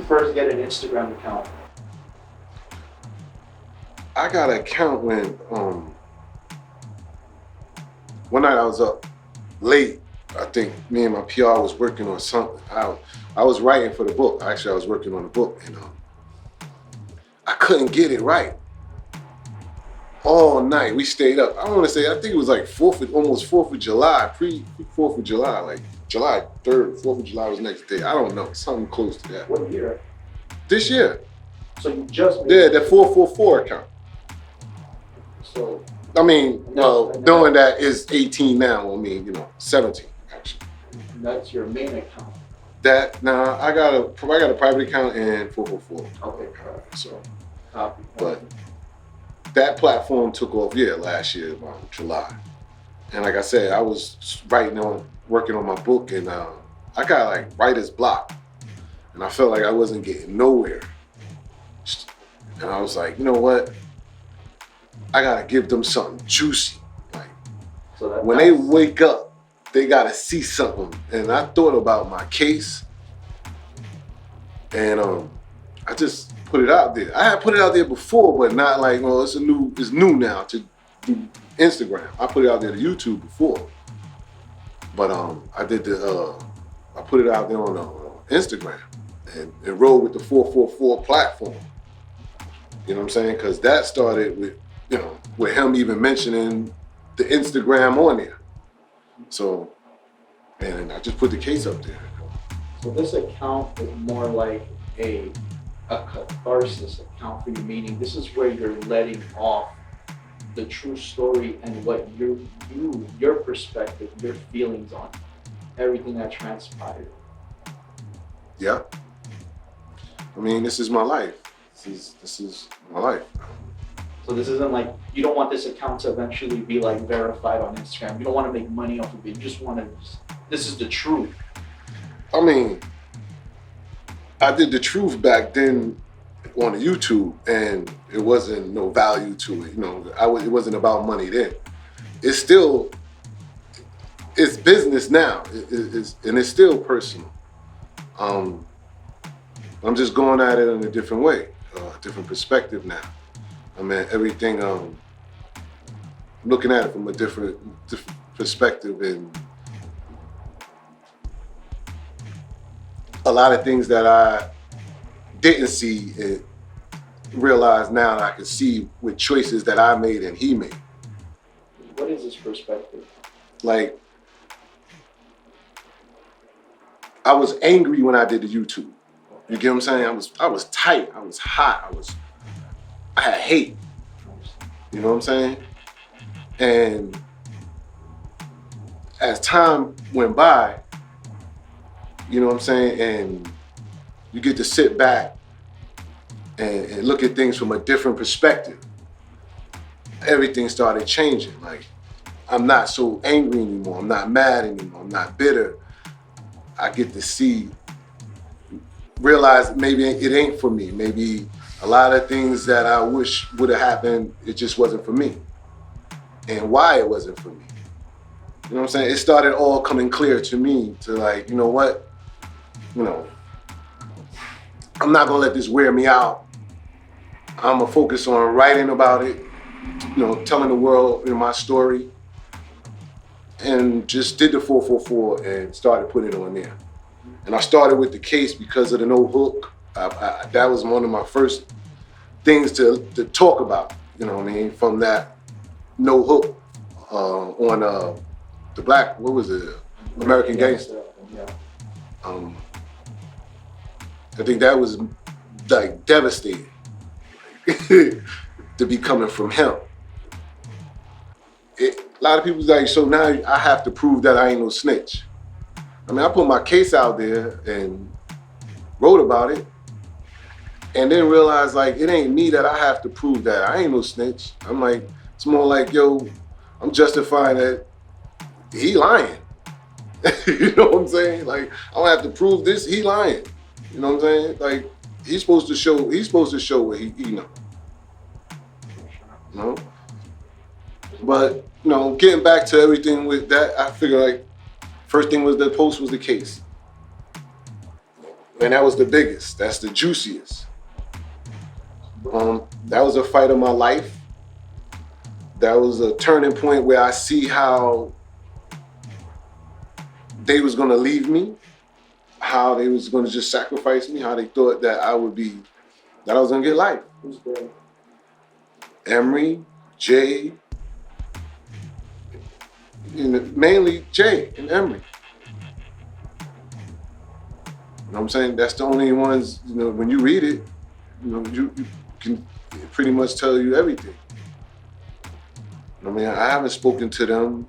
First get an Instagram account? I got an account one night I was up late. I think me and my PR was working on something. I was writing for the book. Actually, I was working on the book, and I couldn't get it right. All night we stayed up. I want to say I think it was like almost 4th of July, pre 4th of July, like July 3rd, 4th of July was next day. I don't know, something close to that. What year? This year. So you just made the 444 account. So I mean, knowing that is 18 now. I mean, 17 actually. That's your main account. I got a private account and 444. Okay. So, copy. But that platform took off last year around July, and like I said, I was working on my book, and I got like writer's block, and I felt like I wasn't getting nowhere, and I was like, you know what? I gotta give them something juicy. Like when they wake up, they gotta see something. And I thought about my case, and I just put it out there. I had put it out there before, but not like, it's new now to do Instagram. I put it out there to YouTube before, but I put it out there on Instagram and rolled with the 444 platform. You know what I'm saying? Because that started with him even mentioning the Instagram on there. So, and I just put the case up there. So this account is more like a catharsis account for you, meaning this is where you're letting off the true story and what your perspective, your feelings on everything that transpired. Yeah. I mean, this is my life. This is my life. So this isn't like, you don't want this account to eventually be like verified on Instagram. You don't want to make money off of it. You just want to, this is the truth. I mean, I did the truth back then on the YouTube, and it wasn't no value to it. It wasn't about money then. It's business now. And it's still personal. I'm just going at it in a different way, a different perspective now. I mean, everything, looking at it from a different perspective, and a lot of things that I didn't see and realize now that I can see with choices that I made and he made. What is this perspective? Like, I was angry when I did the YouTube. You get what I'm saying? I was tight. I was hot. I had hate. You know what I'm saying? And as time went by, you know what I'm saying, and you get to sit back and look at things from a different perspective, everything started changing. Like, I'm not so angry anymore. I'm not mad anymore. I'm not bitter. I get to realize maybe it ain't for me. Maybe a lot of things that I wish would have happened, it just wasn't for me. And why it wasn't for me. You know what I'm saying? It started all coming clear to me to like, you know what? I'm not gonna let this wear me out. I'm gonna focus on writing about it, telling the world my story. And just did the 444 and started putting it on there. And I started with the case because of the no hook. That was one of my first things to talk about, you know what I mean? From that no hook on the black, what was it? American Gangster. Yeah. I think that was like devastating to be coming from him. A lot of people's like, so now I have to prove that I ain't no snitch. I mean, I put my case out there and wrote about it, and then realized like it ain't me that I have to prove that. I ain't no snitch. I'm like, it's more like, yo, I'm justifying that he lying. You know what I'm saying? Like, I don't have to prove this. He lying. You know what I'm saying? Like, he's supposed to show what he know. You know? But, you know, getting back to everything with that, I figure like first thing was the post was the case. And that was the biggest. That's the juiciest. That was a fight of my life. That was a turning point where I see how they was gonna leave me, how they was gonna just sacrifice me, how they thought that I was gonna get life. Who's there? Emery, Jay, mainly Jay and Emery. You know what I'm saying? That's the only ones, you know, when you read it, you know, you can pretty much tell you everything. I mean, I haven't spoken to them,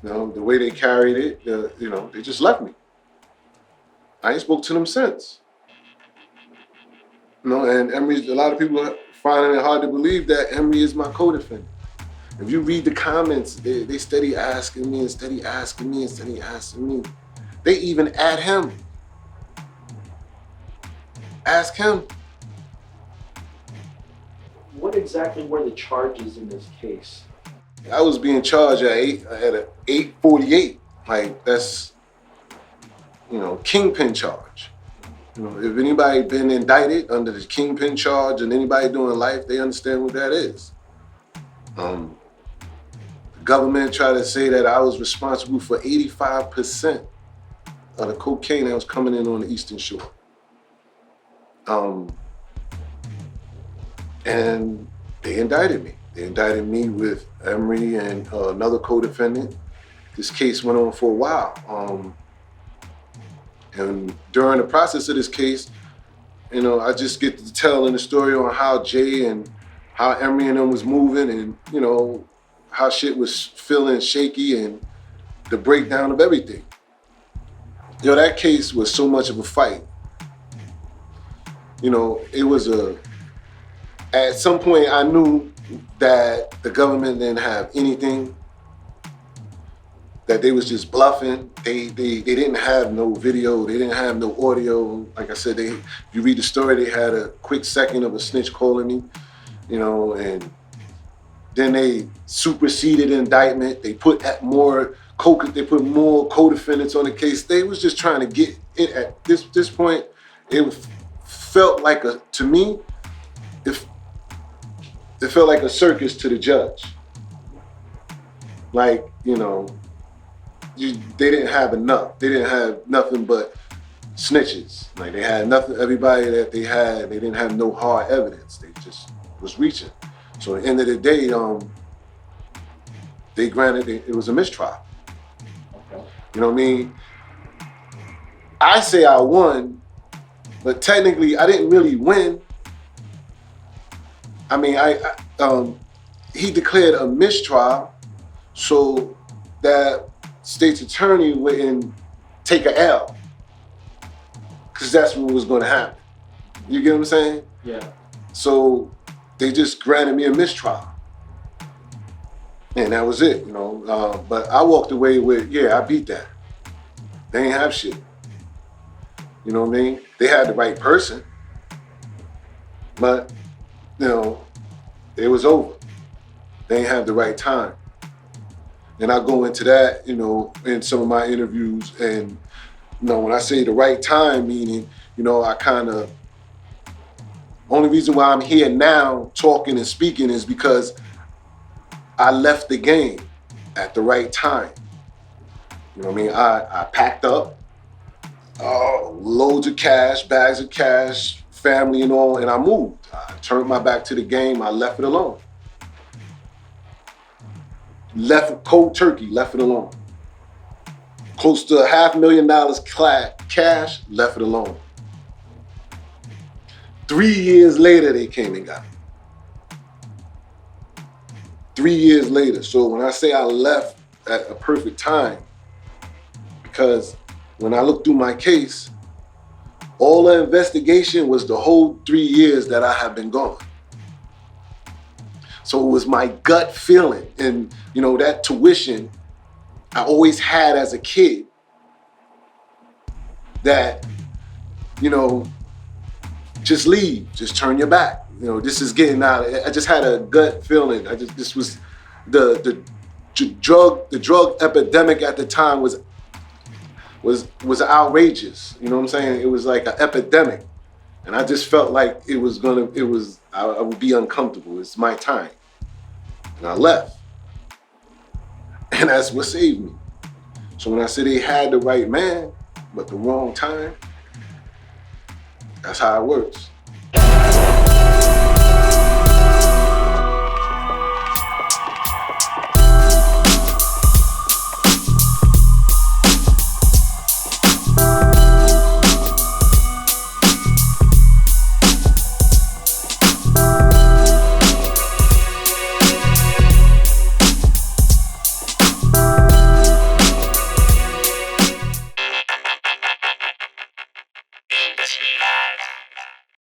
you know, the way they carried it, you know, they just left me. I ain't spoke to them since. You know, and Emery, a lot of people are finding it hard to believe that Emery is my co-defendant. If you read the comments, they steady asking me and steady asking me and steady asking me. They even add him. Ask him. What exactly were the charges in this case? I was being charged at 848. Like, that's, you know, Kingpin charge. You know, if anybody been indicted under the Kingpin charge and anybody doing life, they understand what that is. The government tried to say that I was responsible for 85% of the cocaine that was coming in on the Eastern Shore. And they indicted me. They indicted me with Emery and another co-defendant. This case went on for a while. And during the process of this case, you know, I just get to telling the story on how Jay and how Emery and them was moving and, you know, how shit was feeling shaky and the breakdown of everything. Yo, that case was so much of a fight. You know, it was at some point I knew that the government didn't have anything, that they was just bluffing. They didn't have no video, they didn't have no audio. Like I said, if you read the story, they had a quick second of a snitch calling me, you know, and then they superseded the indictment. They put more co-defendants on the case. They was just trying to get it at this point. It felt like to me, it felt like a circus to the judge. Like, you know, they didn't have enough. They didn't have nothing but snitches. Like, they had nothing, everybody that they had, they didn't have no hard evidence. They just was reaching. So at the end of the day, they granted it was a mistrial. Okay. You know what I mean? I say I won, but technically I didn't really win. I mean, he declared a mistrial, so that state's attorney wouldn't take a L, because that's what was going to happen. You get what I'm saying? Yeah. So they just granted me a mistrial, and that was it, you know. But I walked away with, yeah, I beat that. They ain't have shit. You know what I mean? They had the right person, but, you know, it was over. They ain't have the right time. And I go into that, you know, in some of my interviews. And, you know, when I say the right time, meaning, you know, only reason why I'm here now talking and speaking is because I left the game at the right time. You know what I mean? I packed up loads of cash, bags of cash, family and all, and I moved. I turned my back to the game. I left it alone. Left cold turkey, left it alone. Close to $500,000 cash, left it alone. 3 years later, they came and got me. 3 years later. So when I say I left at a perfect time, because when I looked through my case, all the investigation was the whole 3 years that I have been gone. So it was my gut feeling, and you know, that tuition I always had as a kid, that, you know, just leave, just turn your back. You know, this is getting out. I just had a gut feeling. This was the drug epidemic at the time was outrageous. You know what I'm saying? It was like an epidemic, and I just felt like I would be uncomfortable. It's my time, and I left, and that's what saved me. So when I say they had the right man, but the wrong time, that's how it works.